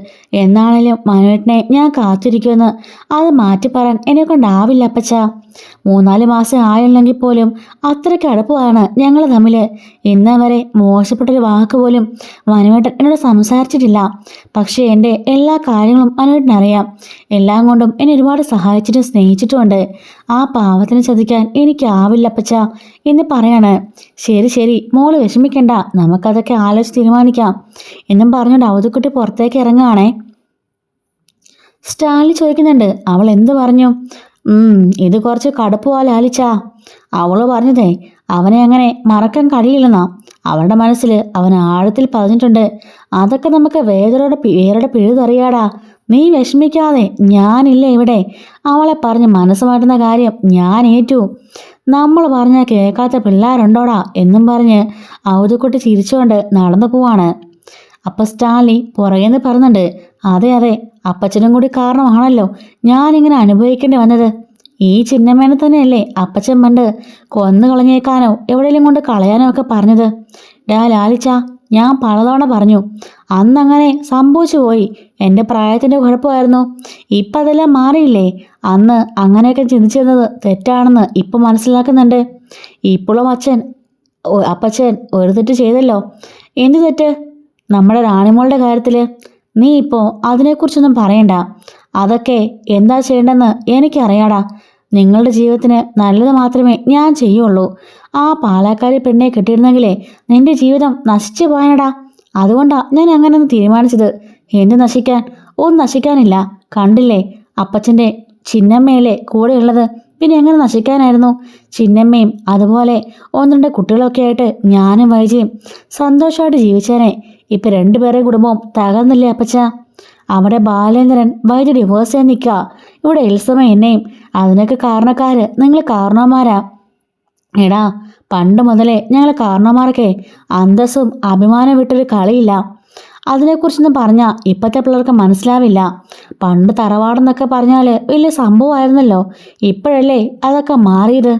എന്നാണേലും മനുവേട്ടനെ ഞാൻ കാത്തിരിക്കുമെന്ന്. അത് മാറ്റി പറയാൻ എന്നെ കൊണ്ടാവില്ല അപ്പച്ച. 3-4 മാസം ആയുള്ളെങ്കിൽ പോലും അത്രയ്ക്ക് അടുപ്പമാണ് ഞങ്ങൾ തമ്മിൽ. ഇന്നേ വരെ മോശപ്പെട്ടൊരു വാക്ക് പോലും മനുവേട്ടൻ എന്നോട് സംസാരിച്ചിട്ടില്ല. പക്ഷേ എൻ്റെ എല്ലാ കാര്യങ്ങളും മനുവേട്ടനറിയാം. എല്ലാം കൊണ്ടും എന്നെ ഒരുപാട് സഹായിച്ചിട്ടും സ്നേഹിച്ചിട്ടുമുണ്ട്. ആ പാവത്തിനെ ചതിക്കാൻ എനിക്കാവില്ല അപ്പച്ച എന്ന് പറയാണ്. ശരി ശരി മോള് വിഷമിക്കണ്ട, നമുക്കതൊക്കെ ആലോചിച്ച് തീരുമാനിക്കാം എന്നും പറഞ്ഞുകൊണ്ട് അവധിക്കുട്ടി പുറത്തേക്ക് ഇറങ്ങുകയാണേ. സ്റ്റാലി ചോദിക്കുന്നുണ്ട്, അവൾ എന്ത് പറഞ്ഞു? ഇത് കുറച്ച് കടുപ്പ് പോലെ ആലിച്ചാ. അവള് പറഞ്ഞതേ അവനെ അങ്ങനെ മറക്കാൻ കഴിയില്ലെന്നാ. അവളുടെ മനസ്സിൽ അവൻ ആഴത്തിൽ പതിഞ്ഞിട്ടുണ്ട്. അതൊക്കെ നമുക്ക് വേറെ പിഴുതറിയാടാ. നീ വിഷമിക്കാതെ, ഞാനില്ല ഇവിടെ. അവളെ പറഞ്ഞ് മനസ്സ് മാറ്റുന്ന കാര്യം ഞാൻ ഏറ്റു. നമ്മൾ പറഞ്ഞാൽ കേൾക്കാത്ത പിള്ളേരുണ്ടോടാ എന്നും പറഞ്ഞ് അവധിക്കുട്ടി ചിരിച്ചുകൊണ്ട് നടന്നു പോവാണ്. അപ്പം സ്റ്റാലി പുറകേന്ന് പറയുന്നുണ്ട്, അതെ അതെ, അപ്പച്ചനും കൂടി കാരണമാണല്ലോ ഞാനിങ്ങനെ അനുഭവിക്കേണ്ടി വന്നത്. ഈ ചിന്നമ്മേനെ തന്നെയല്ലേ അപ്പച്ചൻ പണ്ട് കൊന്നു കളഞ്ഞേക്കാനോ എവിടെയെങ്കിലും കൊണ്ട് കളയാനോ ഒക്കെ പറഞ്ഞത്. ലാലിച്ച, ഞാൻ പലതവണ പറഞ്ഞു, അന്നങ്ങനെ സംഭവിച്ചു പോയി. എൻ്റെ പ്രായത്തിൻ്റെ കുഴപ്പമായിരുന്നു. ഇപ്പം അതെല്ലാം മാറിയില്ലേ. അന്ന് അങ്ങനെയൊക്കെ ചിന്തിച്ചിരുന്നത് തെറ്റാണെന്ന് ഇപ്പം മനസ്സിലാക്കുന്നുണ്ട്. ഇപ്പോഴും അപ്പച്ചൻ ഒരു തെറ്റ് ചെയ്തല്ലോ. എന്ത് തെറ്റ്? നമ്മുടെ റാണിമോളുടെ കാര്യത്തിൽ. നീ ഇപ്പോൾ അതിനെക്കുറിച്ചൊന്നും പറയണ്ട. അതൊക്കെ എന്താ ചെയ്യേണ്ടെന്ന് എനിക്കറിയാടാ. നിങ്ങളുടെ ജീവിതത്തിന് നല്ലത് മാത്രമേ ഞാൻ ചെയ്യുള്ളൂ. ആ പാലക്കാരി പെണ്ണെ കിട്ടിയിരുന്നെങ്കിലേ നിന്റെ ജീവിതം നശിച്ചു പോയാനടാ. അതുകൊണ്ടാണ് ഞാൻ അങ്ങനെ ഒന്ന് തീരുമാനിച്ചത്. എന്ത് നശിക്കാൻ? ഒന്നും നശിക്കാനില്ല. കണ്ടില്ലേ, അപ്പച്ചൻ്റെ ചിന്നമ്മയല്ലേ കൂടെയുള്ളത്. പിന്നെ എങ്ങനെ നശിക്കാനായിരുന്നു? ചിന്നമ്മയും അതുപോലെ 1-2 കുട്ടികളൊക്കെ ആയിട്ട് ഞാനും വൈജയും സന്തോഷമായിട്ട് ജീവിച്ചേനെ. ഇപ്പം 2 പേരെയും കുടുംബവും തകർന്നില്ലേ അപ്പച്ച? അവിടെ ബാലേന്ദ്രൻ വൈദ്യ ഡിവോഴ്സ് ചെയ്യാൻ നിൽക്കുക. ഇവിടെ എൽസമ്മ എന്നെയും. അതിനൊക്കെ കാരണക്കാര് നിങ്ങൾ കാരണവന്മാരാ. എടാ, പണ്ട് മുതലേ ഞങ്ങൾ കാരണവന്മാർക്ക് അന്തസ്സും അഭിമാനം വിട്ടൊരു കളിയില്ല. അതിനെക്കുറിച്ചൊന്നും പറഞ്ഞാൽ ഇപ്പോഴത്തെ പിള്ളേർക്ക് മനസ്സിലാവില്ല. പണ്ട് തറവാടെന്നൊക്കെ പറഞ്ഞാൽ വലിയ സംഭവമായിരുന്നല്ലോ. ഇപ്പോഴല്ലേ അതൊക്കെ മാറിയത്.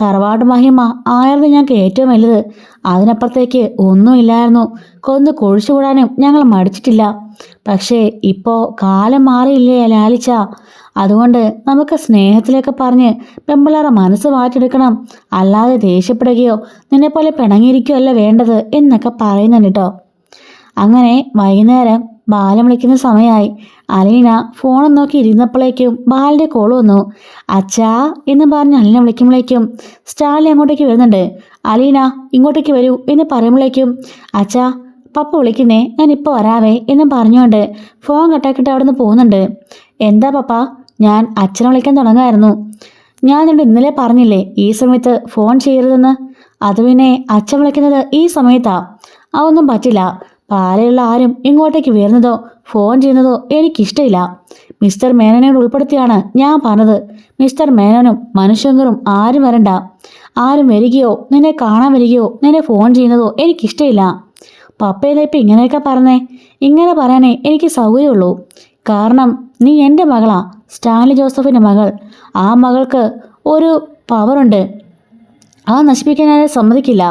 തറവാട് മഹിമ ആയിരുന്നു ഞങ്ങൾക്ക് ഏറ്റവും വലുത്. അതിനപ്പുറത്തേക്ക് ഒന്നുമില്ലായിരുന്നു. കൊന്ന് കുഴിച്ചുകൂടാനും ഞങ്ങൾ മടിച്ചിട്ടില്ല. പക്ഷേ ഇപ്പോൾ കാലം മാറിയില്ലേ ലാലിച്ച. അതുകൊണ്ട് നമുക്ക് സ്നേഹത്തിലൊക്കെ പറഞ്ഞ് പെമ്പിള്ളേരെ മനസ്സ് മാറ്റിയെടുക്കണം. അല്ലാതെ ദേഷ്യപ്പെടുകയോ നിന്നെപ്പോലെ പിണങ്ങിയിരിക്കുകയോ അല്ല വേണ്ടത് എന്നൊക്കെ പറയുന്നുണ്ട് കേട്ടോ. അങ്ങനെ വൈകുന്നേരം ബാലൻ വിളിക്കുന്ന സമയമായി. അലീന ഫോൺ നോക്കി ഇരുന്നപ്പോഴേക്കും ബാലിൻ്റെ കോൾ വന്നു. അച്ഛാ എന്ന് പറഞ്ഞ് അലീന വിളിക്കുമ്പോഴേക്കും സ്റ്റാലി അങ്ങോട്ടേക്ക് വരുന്നുണ്ട്. അലീന ഇങ്ങോട്ടേക്ക് വരൂ എന്ന് പറയുമ്പോഴേക്കും, അച്ഛാ പപ്പ വിളിക്കുന്നേ, ഞാൻ ഇപ്പോൾ വരാവേ എന്നും പറഞ്ഞുകൊണ്ട് ഫോൺ കട്ടാക്കിയിട്ട് അവിടെ നിന്ന് പോകുന്നുണ്ട്. എന്താ പപ്പ? ഞാൻ അച്ഛനെ വിളിക്കാൻ തുടങ്ങായിരുന്നു. ഞാൻ നിന്നോട് ഇന്നലെ പറഞ്ഞില്ലേ ഈ സമയത്ത് ഫോൺ ചെയ്യരുതെന്ന്. അത് പിന്നെ അച്ഛൻ വിളിക്കുന്നത് ഈ സമയത്താ. അതൊന്നും പറ്റില്ല. പാലയുള്ള ആരും ഇങ്ങോട്ടേക്ക് വരുന്നതോ ഫോൺ ചെയ്യുന്നതോ എനിക്കിഷ്ടമില്ല. മിസ്റ്റർ മേനോനോട് ഉൾപ്പെടുത്തിയാണ് ഞാൻ പറഞ്ഞത്. മിസ്റ്റർ മേനോനും മനുഷ്യങ്കറും ആരും വരണ്ട. ആരും വരികയോ നിന്നെ കാണാൻ വരികയോ നിന്നെ ഫോൺ ചെയ്യുന്നതോ എനിക്കിഷ്ടമില്ല. പപ്പയല്ലേ ഇപ്പം ഇങ്ങനെയൊക്കെ പറഞ്ഞേ? ഇങ്ങനെ പറയാനേ എനിക്ക് സൗകര്യമുള്ളൂ. കാരണം നീ എൻ്റെ മകളാ, സ്റ്റാൻലി ജോസഫിൻ്റെ മകൾ. ആ മകൾക്ക് ഒരു പവറുണ്ട്, അത് നശിപ്പിക്കാൻ ഞാൻ സമ്മതിക്കില്ല.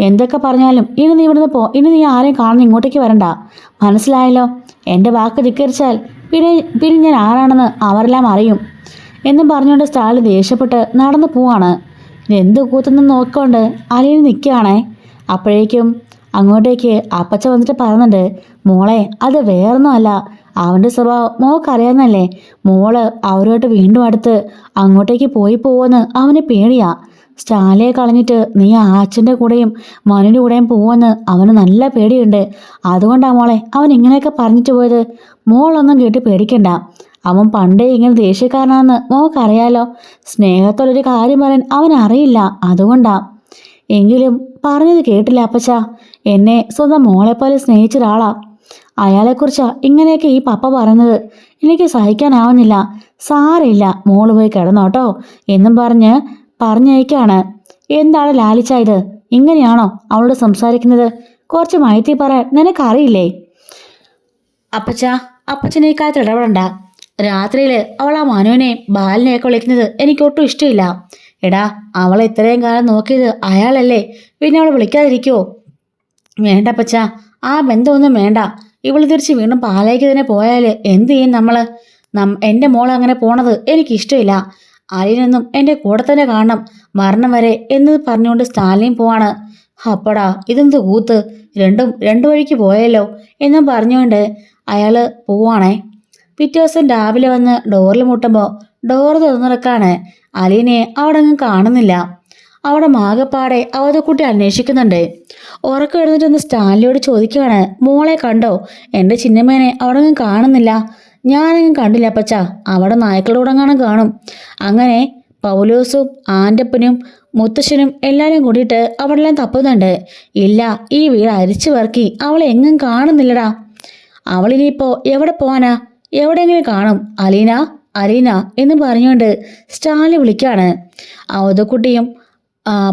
എന്തൊക്കെ പറഞ്ഞാലും ഇനി നീ ഇവിടുന്ന് ഇനി നീ ആരെയും കാണുന്ന ഇങ്ങോട്ടേക്ക് വരണ്ട, മനസ്സിലായല്ലോ? എൻ്റെ വാക്ക് ധിക്കരിച്ചാൽ പിന്നെ ഞാൻ ആരാണെന്ന് അവരെല്ലാം അറിയും എന്നും പറഞ്ഞുകൊണ്ട് സ്റ്റാലിൻ ദേഷ്യപ്പെട്ട് നടന്നു പോവാണ്. എന്ത് കൂത്തുന്നു നോക്കിക്കൊണ്ട് അലീന നിൽക്കുകയാണേ. അപ്പോഴേക്കും അങ്ങോട്ടേക്ക് അപ്പച്ച വന്നിട്ട് പറയുന്നുണ്ട്, മോളെ അത് വേറൊന്നുമല്ല, അവൻ്റെ സ്വഭാവം മോൾക്കറിയാവുന്നല്ലേ. മോള് അവരുമായിട്ട് വീണ്ടും അടുത്ത് അങ്ങോട്ടേക്ക് പോവുമെന്ന് അവന് പേടിയാ. സ്റ്റാലിയെ കളഞ്ഞിട്ട് നീ ആ അച്ഛൻ്റെ കൂടെയും മനുവിൻ്റെ കൂടെയും പോവുമെന്ന് അവന് നല്ല പേടിയുണ്ട്. അതുകൊണ്ടാണ് മോളെ അവൻ ഇങ്ങനെയൊക്കെ പറഞ്ഞിട്ട് പോയത്. മോളൊന്നും കേട്ട് പേടിക്കണ്ട. അവൻ പണ്ടേ ഇങ്ങനെ ദേഷ്യക്കാരനാണെന്ന് മോൾക്കറിയാലോ. സ്നേഹത്തോടൊരു കാര്യം പറയാൻ അവൻ അറിയില്ല, അതുകൊണ്ടാ. എങ്കിലും പറഞ്ഞത് കേട്ടില്ല അപ്പച്ച. എന്നെ സ്വന്തം മോളെപ്പോലെ സ്നേഹിച്ച ഒരാളാ. അയാളെക്കുറിച്ചാ ഇങ്ങനെയൊക്കെ ഈ പപ്പ പറയുന്നത്. എനിക്ക് സഹിക്കാനാവുന്നില്ല. സാരമില്ല, മോള് പോയി കിടന്നോട്ടോ എന്നും പറഞ്ഞയക്കാണ്. എന്താണ് ലാലിച്ചായത്? ഇങ്ങനെയാണോ അവളോട് സംസാരിക്കുന്നത്? കുറച്ച് മയത്തി പറയാൻ നിനക്കറിയില്ലേ? അപ്പച്ചനെ ഈ കാര്യത്തിൽ ഇടപെടണ്ട. രാത്രിയിൽ അവൾ ആ മനുവിനെയും ബാലിനെയൊക്കെ വിളിക്കുന്നത് എനിക്കൊട്ടും ഇഷ്ടമില്ല. എടാ, അവളെ ഇത്രയും കാലം നോക്കിയത് അയാളല്ലേ, പിന്നെ അവൾ വിളിക്കാതിരിക്കുമോ? വേണ്ട അപ്പച്ച, ആ ബന്ധമൊന്നും വേണ്ട. ഇവൾ തിരിച്ച് വീണ്ടും പാലേക്ക് തന്നെ പോയാൽ എന്ത് ചെയ്യും നമ്മൾ? എൻ്റെ മോൾ അങ്ങനെ പോണത് എനിക്കിഷ്ടമില്ല. അലിനെന്നും എൻ്റെ കൂടെ തന്നെ കാണണം, മരണം വരെ എന്ന് പറഞ്ഞുകൊണ്ട് സ്റ്റാലിൻ പോവാണ്. അപ്പടാ ഇതെന്ത് കൂത്ത്, രണ്ടു വഴിക്ക് പോയല്ലോ എന്നും പറഞ്ഞുകൊണ്ട് അയാൾ പോവാണേ. പിറ്റേ ദിവസം രാവിലെ വന്ന് ഡോറിൽ മുട്ടുമ്പോൾ ഡോർ തുറന്നിറക്കാണ്. അലീനെ അവിടെ ഒന്നും കാണുന്നില്ല. അവിടെ മാകപ്പാടെ അവതക്കുട്ടി അന്വേഷിക്കുന്നുണ്ട്. ഉറക്കം എഴുന്നിട്ടൊന്ന് സ്റ്റാൻലിയോട് ചോദിക്കുകയാണ്, മോളെ കണ്ടോ? എൻ്റെ ചിന്നമ്മേനെ അവിടെ ഒന്നും കാണുന്നില്ല. ഞാനങ്ങും കണ്ടില്ല അപ്പച്ച, അവിടെ നായ്ക്കളുടെ കാണാൻ കാണും. അങ്ങനെ പൗലോസും ആൻ്റപ്പനും മുത്തശ്ശനും എല്ലാവരും കൂടിയിട്ട് അവിടെല്ലാം തപ്പുന്നുണ്ട്. ഇല്ല, ഈ വീട് അരിച്ചു പെറുക്കി അവളെ എങ്ങും കാണുന്നില്ലടാ. അവളിനിയിപ്പോൾ എവിടെ പോവാനാ? എവിടെയെങ്കിലും കാണും. അലീന എന്ന് പറഞ്ഞുകൊണ്ട് സ്റ്റാലിൻ വിളിക്കുകയാണ്. അവതക്കുട്ടിയും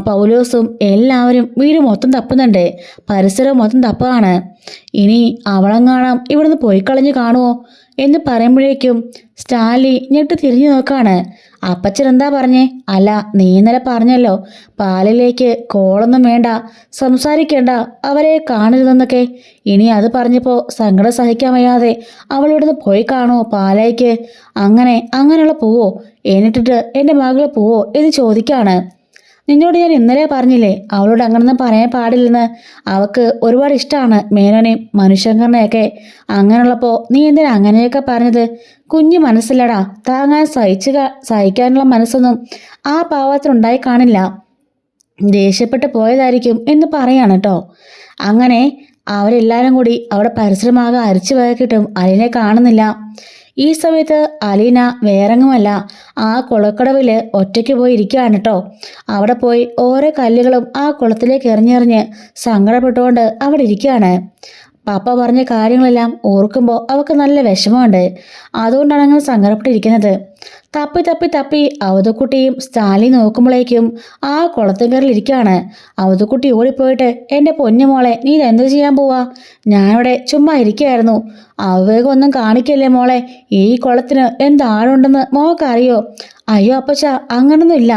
പൗലോസും എല്ലാവരും വീട് മൊത്തം തപ്പുന്നുണ്ട്. പരിസരം മൊത്തം തപ്പാണ്. ഇനി അവളെങ്ങാണം ഇവിടുന്ന് പോയി കളഞ്ഞ് കാണുമോ എന്ന് പറയുമ്പോഴേക്കും സ്റ്റാലി ഞെട്ട് തിരിഞ്ഞു നോക്കാണ്. അപ്പച്ചൻ എന്താ പറഞ്ഞേ? അല്ല, നീ ഇന്നലെ പറഞ്ഞല്ലോ പാലിലേക്ക് കോളൊന്നും വേണ്ട, സംസാരിക്കേണ്ട, അവരെ കാണരുതെന്നൊക്കെ. ഇനി അത് പറഞ്ഞപ്പോൾ സങ്കടം സഹിക്കാൻ വയ്യാതെ അവൾ ഇവിടുന്ന് പോയി കാണുമോ പാലേക്ക്? അങ്ങനെയുള്ള പോവോ? എന്നിട്ടിട്ട് എൻ്റെ മകൾ പോവോ എന്ന് ചോദിക്കാണ്. നിന്നോട് ഞാൻ ഇന്നലെ പറഞ്ഞില്ലേ അവളോട് അങ്ങനൊന്നും പറയാൻ പാടില്ലെന്ന്. അവൾക്ക് ഒരുപാട് ഇഷ്ടമാണ് മേനോനെയും മനുഷ്യങ്കറിനെയൊക്കെ. അങ്ങനെയുള്ളപ്പോൾ നീ എന്തിനാ അങ്ങനെയൊക്കെ പറഞ്ഞത്? കുഞ്ഞു മനസ്സില്ലടാ, താങ്ങാൻ സഹിക്കാനുള്ള മനസ്സൊന്നും ആ പാവത്തിനുണ്ടായി കാണില്ല. ദേഷ്യപ്പെട്ട് പോയതായിരിക്കും എന്ന് പറയാണ് കേട്ടോ. അങ്ങനെ അവരെല്ലാവരും കൂടി അവിടെ പരിസരമാകെ അരിച്ചു വയക്കിട്ടും അലീനെ കാണുന്നില്ല. ഈ സമയത്ത് അലീന വേറെങ്ങുമല്ല, ആ കുളക്കടവിൽ ഒറ്റയ്ക്ക് പോയി ഇരിക്കുകയാണ് കേട്ടോ. അവിടെ പോയി ഓരോ കല്ലുകളും ആ കുളത്തിലേക്ക് എറിഞ്ഞെറിഞ്ഞ് സങ്കടപ്പെട്ടുകൊണ്ട് അവിടെ ഇരിക്കുകയാണ്. പപ്പ പറഞ്ഞ കാര്യങ്ങളെല്ലാം ഓർക്കുമ്പോൾ അവൾക്ക് നല്ല വിഷമമുണ്ട്. അതുകൊണ്ടാണ് അങ്ങനെ സങ്കടപ്പെട്ടിരിക്കുന്നത്. തപ്പി അവതക്കുട്ടിയും സ്റ്റാലിൻ നോക്കുമ്പോഴേക്കും ആ കുളത്തുകറിലിരിക്കുകയാണ്. അവതക്കുട്ടി ഓടിപ്പോയിട്ട്, എൻ്റെ പൊന്നുമോളെ നീ എന്ത് ചെയ്യാൻ പോവാ? ഞാനിവിടെ ചുമ്മാ ഇരിക്കുകയായിരുന്നു. അവിവേകമൊന്നും കാണിക്കല്ലേ മോളെ. ഈ കുളത്തിന് എന്താഴുണ്ടെന്ന് മോക്കറിയോ? അയ്യോ അപ്പച്ച, അങ്ങനൊന്നുമില്ല,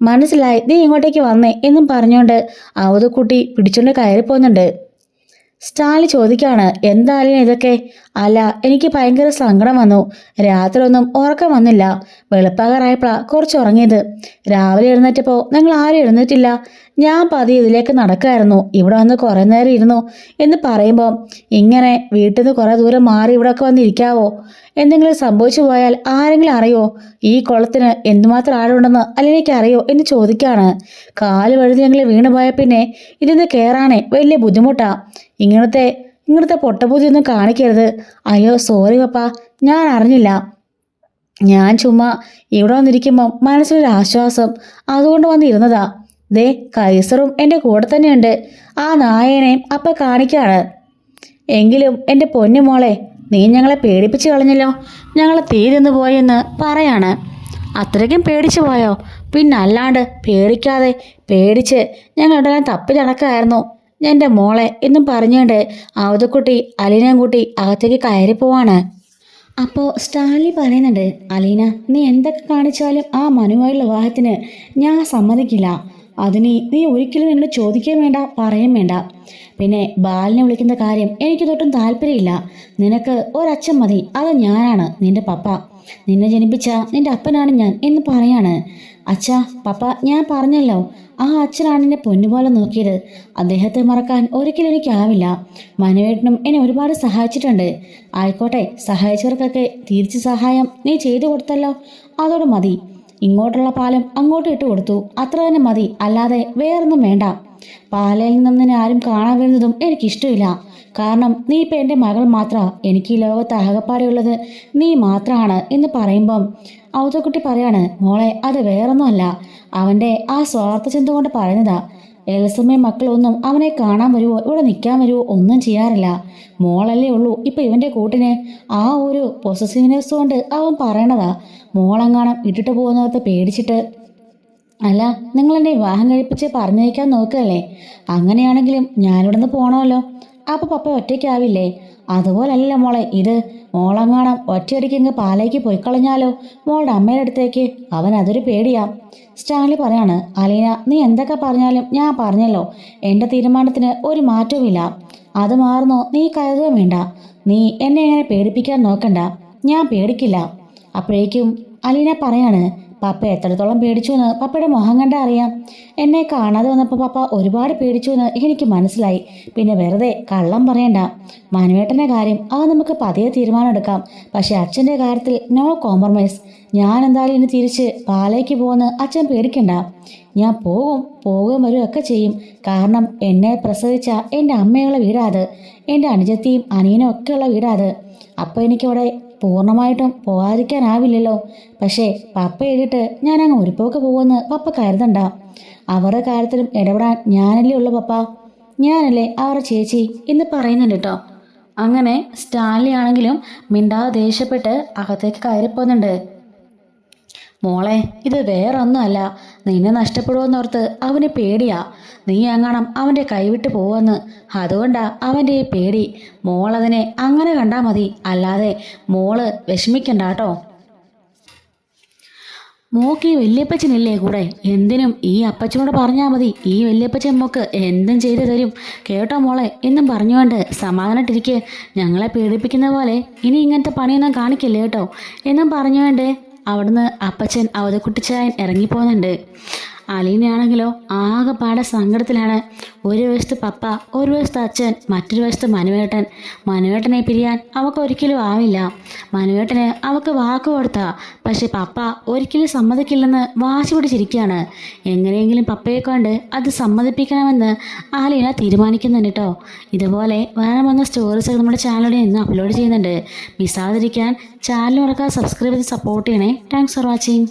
മനസ്സിലായി, നീ ഇങ്ങോട്ടേക്ക് വന്നേ എന്നും പറഞ്ഞുകൊണ്ട് അവതക്കുട്ടി പിടിച്ചുകൊണ്ട് കയറിപ്പോകുന്നുണ്ട്. സ്റ്റാലി ചോദിക്കുകയാണ്, എന്തായാലും ഇതൊക്കെ? അല്ല, എനിക്ക് ഭയങ്കര സങ്കടം വന്നു. രാത്രി ഒന്നും ഉറക്കം വന്നില്ല. വെളുപ്പാകാറായപ്പോഴാണ് കുറച്ച് ഉറങ്ങിയത്. രാവിലെ എഴുന്നേറ്റപ്പോൾ നിങ്ങൾ ആരും എഴുന്നേറ്റില്ല. ഞാൻ പതിയെ ഇതിലേക്ക് നടക്കായിരുന്നു. ഇവിടെ വന്ന് കുറേ നേരം ഇരുന്നു എന്ന് പറയുമ്പോൾ, ഇങ്ങനെ വീട്ടിൽ നിന്ന് കുറേ ദൂരം മാറി ഇവിടെയൊക്കെ വന്നിരിക്കാവോ? എന്തെങ്കിലും സംഭവിച്ചു പോയാൽ ആരെങ്കിലും അറിയോ? ഈ കുളത്തിന് എന്തുമാത്രം ആഴമുണ്ടെന്ന് അല്ലെനിക്ക് അറിയോ എന്ന് ചോദിക്കുകയാണ്. കാല് വഴുതി ഞങ്ങൾ വീണ് പോയ പിന്നെ ഇതിന്ന് കയറാനേ വലിയ ബുദ്ധിമുട്ടാ. ഇങ്ങനത്തെ പൊട്ടബുദ്ധിയൊന്നും കാണിക്കരുത്. അയ്യോ സോറി പപ്പ, ഞാൻ അറിഞ്ഞില്ല. ഞാൻ ചുമ്മാ ഇവിടെ വന്നിരിക്കുമ്പം മനസ്സിലൊരു ആശ്വാസം, അതുകൊണ്ട് വന്നിരുന്നതാ. ദേ കൈസറും എൻ്റെ കൂടെ തന്നെയുണ്ട്. ആ നായനെയും അപ്പം കാണിക്കാണ്. എങ്കിലും എൻ്റെ പൊന്നു മോളെ, നീ ഞങ്ങളെ പേടിപ്പിച്ച് കളഞ്ഞല്ലോ. ഞങ്ങൾ തീ തിന്നു പോയെന്ന് പറയാണ്. അത്രയ്ക്കും പേടിച്ചു പോയോ? പിന്നല്ലാണ്ട് പേടിക്കാതെ. പേടിച്ച് ഞങ്ങളുടെല്ലാം തപ്പി നടക്കായിരുന്നു എൻ്റെ മോളെ എന്നും പറഞ്ഞുകൊണ്ട് അവതക്കുട്ടി അലീനയും കൂട്ടി അകത്തേക്ക് കയറി പോവാണ്. അപ്പോൾ സ്റ്റാൻലി പറയുന്നുണ്ട്, അലീന, നീ എന്തൊക്കെ കാണിച്ചാലും ആ മനുവായുള്ള വിവാഹത്തിന് ഞാൻ സമ്മതിക്കില്ല. അതിന് നീ ഒരിക്കലും എന്നോട് ചോദിക്കുകയും വേണ്ട, പറയുകയും വേണ്ട. പിന്നെ ബാലിനെ വിളിക്കുന്ന കാര്യം എനിക്ക് തൊട്ടും താല്പര്യമില്ല. നിനക്ക് ഒരച്ഛൻ മതി, അത് ഞാനാണ്, നിന്റെ പപ്പ. നിന്നെ ജനിപ്പിച്ച നിന്റെ അപ്പനാണ് ഞാൻ എന്ന് പറയാണ്. അച്ഛാ, പപ്പ, ഞാൻ പറഞ്ഞല്ലോ, ആ അച്ഛനാണ് എന്നെ പൊന്നുപോലെ നോക്കിയത്. അദ്ദേഹത്തെ മറക്കാൻ ഒരിക്കലും എനിക്കാവില്ല. മനുവേട്ടനും എന്നെ ഒരുപാട് സഹായിച്ചിട്ടുണ്ട്. ആയിക്കോട്ടെ, സഹായിച്ചവർക്കൊക്കെ തിരിച്ച് സഹായം നീ ചെയ്തു കൊടുത്തല്ലോ, അതോട് മതി. ഇങ്ങോട്ടുള്ള പാലം അങ്ങോട്ട് ഇട്ട് കൊടുത്തു, അത്ര തന്നെ മതി. അല്ലാതെ വേറൊന്നും വേണ്ട. പാലയിൽ നിന്നും നിന്നെ ആരും കാണാൻ വരുന്നതും എനിക്കിഷ്ടമില്ല. കാരണം നീ ഇപ്പം എൻ്റെ മകൾ മാത്രമാണ്. എനിക്ക് ഈ ലോകത്ത് ആകപ്പാടെയുള്ളത് നീ മാത്രമാണ് എന്ന് പറയുമ്പം ഔതക്കുട്ടി പറയാണ്, മോളെ, അത് വേറൊന്നുമല്ല, അവൻ്റെ ആ സ്വാർത്ഥ ചിന്ത കൊണ്ട് പറയുന്നതാ. എൽസമ്മയും മക്കളൊന്നും അവനെ കാണാൻ വരുവോ ഇവിടെ നിൽക്കാൻ വരുവോ ഒന്നും ചെയ്യാറില്ല. മോളല്ലേ ഉള്ളൂ ഇപ്പം ഇവൻ്റെ കൂട്ടിന്. ആ ഒരു പൊസസീവ്നെസ് കൊണ്ട് അവൻ പറയണതാ. മോളെങ്ങാണം ഇട്ടിട്ട് പോകുന്നവർക്ക് പേടിച്ചിട്ട്. അല്ല, നിങ്ങളെന്നെ വിവാഹം കഴിപ്പിച്ച് പറഞ്ഞയക്കാൻ നോക്കുകയല്ലേ? അങ്ങനെയാണെങ്കിലും ഞാനിവിടെ നിന്ന് പോകണമല്ലോ. അപ്പോൾ പപ്പ ഒറ്റയ്ക്കാവില്ലേ? അതുപോലല്ല മോളെ ഇത്. മോളെങ്ങാണം ഒറ്റയടിക്കങ്ങ് പാലേക്ക് പോയി കളഞ്ഞാലോ മോളുടെ അമ്മയുടെ അടുത്തേക്ക്? അവൻ അതൊരു പേടിയാ. സ്റ്റാൻലി പറയാണ്, അലീന, നീ എന്തൊക്കെ പറഞ്ഞാലും ഞാൻ പറഞ്ഞല്ലോ, എൻ്റെ തീരുമാനത്തിന് ഒരു മാറ്റവുമില്ല. അത് മാറുന്നോ നീ കരുതുകയും വേണ്ട. നീ എന്നെ എങ്ങനെ പേടിപ്പിക്കാൻ നോക്കണ്ട, ഞാൻ പേടിക്കില്ല. അപ്പോഴേക്കും അലീന പറയാണ്, പപ്പ എത്രത്തോളം പേടിച്ചു എന്ന് പപ്പയുടെ മുഖം കണ്ടാൽ അറിയാം. എന്നെ കാണാതെ വന്നപ്പോൾ പപ്പ ഒരുപാട് പേടിച്ചു എന്ന് എനിക്ക് മനസ്സിലായി. പിന്നെ വെറുതെ കള്ളം പറയണ്ട. മനുവേട്ടൻ്റെ കാര്യം അത് നമുക്ക് പതിയെ തീരുമാനം എടുക്കാം. പക്ഷെ അച്ഛൻ്റെ കാര്യത്തിൽ നോ കോംപ്രമൈസ്. ഞാൻ എന്തായാലും ഇനി തിരിച്ച് പാലേക്ക് പോകുന്ന അച്ഛൻ പേടിക്കണ്ട. ഞാൻ പോകുകയും വരികയൊക്കെ ചെയ്യും. കാരണം എന്നെ പ്രസവിച്ച എൻ്റെ അമ്മയുള്ള വീടാത്, എൻ്റെ അനുജത്തിയും അനിയനും ഒക്കെയുള്ള വീടാത്. അപ്പോൾ എനിക്കവിടെ പൂർണ്ണമായിട്ടും പോകാതിരിക്കാനാവില്ലല്ലോ. പക്ഷേ പപ്പ എഴുതിയിട്ട് ഞാൻ അങ്ങ് ഒരു പോക്ക് പോകുമെന്ന് പപ്പ കരുതണ്ട. അവരുടെ കാര്യത്തിലും ഇടപെടാൻ ഞാനല്ലേ ഉള്ളു പപ്പ, ഞാനല്ലേ അവരുടെ ചേച്ചി എന്ന് പറയുന്നുണ്ട് കേട്ടോ. അങ്ങനെ സ്റ്റാൻലി ആണെങ്കിലും മിണ്ടാതെ ദേഷ്യപ്പെട്ട് അകത്തേക്ക് കയറിപ്പോകുന്നുണ്ട്. മോളെ, ഇത് വേറൊന്നുമല്ല, നിന്നെ നഷ്ടപ്പെടുമെന്നോർത്ത് അവന് പേടിയാ. നീ എങ്ങാണം അവൻ്റെ കൈവിട്ട് പോവെന്ന്. അതുകൊണ്ടാ അവൻ്റെ ഈ പേടി. മോളതിനെ അങ്ങനെ കണ്ടാൽ മതി, അല്ലാതെ മോള് വിഷമിക്കണ്ട കേട്ടോ. മോക്ക് ഈ വല്യപ്പച്ചനില്ലേ കൂടെ, എന്തിനും ഈ അപ്പച്ചനോട് പറഞ്ഞാൽ മതി. ഈ വല്യപ്പച്ചൻ മോക്ക് എന്തും ചെയ്തു തരും കേട്ടോ മോളെ എന്നും പറഞ്ഞുകൊണ്ട് സമാധാനമായിട്ടിരിക്കെ. ഞങ്ങളെ പേടിപ്പിക്കുന്ന പോലെ ഇനി ഇങ്ങനത്തെ പണിയൊന്നും കാണിക്കില്ലേ കേട്ടോ എന്നും പറഞ്ഞുകൊണ്ട് അവിടുന്ന് അപ്പച്ചൻ അവതക്കുട്ടിച്ചായൻ ഇറങ്ങിപ്പോകുന്നുണ്ട്. അലീനയാണെങ്കിലോ ആകെപ്പാടെ സങ്കടത്തിലാണ്. ഒരു വശത്ത് പപ്പ, ഒരു വശത്ത് അച്ഛൻ, മറ്റൊരു വശത്ത് മനുവേട്ടനെ പിരിയാൻ അവൾക്ക് ഒരിക്കലും ആവില്ല. മനുവേട്ടന് അവൾക്ക് വാക്ക് കൊടുത്ത, പക്ഷെ പപ്പ ഒരിക്കലും സമ്മതിക്കില്ലെന്ന് വാശി പിടിച്ചിരിക്കുകയാണ്. എങ്ങനെയെങ്കിലും പപ്പയെ കൊണ്ട് അത് സമ്മതിപ്പിക്കണമെന്ന് അലീന തീരുമാനിക്കുന്നുണ്ട് കേട്ടോ. ഇതുപോലെ വേറെ വന്ന സ്റ്റോറീസ് നമ്മുടെ ചാനലിൽ ഇന്ന് അപ്ലോഡ് ചെയ്യുന്നുണ്ട്. മിസ്സാതിരിക്കാൻ ചാനൽ മറക്കാതെ സബ്സ്ക്രൈബ് ചെയ്ത് സപ്പോർട്ട് ചെയ്യണേ. Thanks for watching.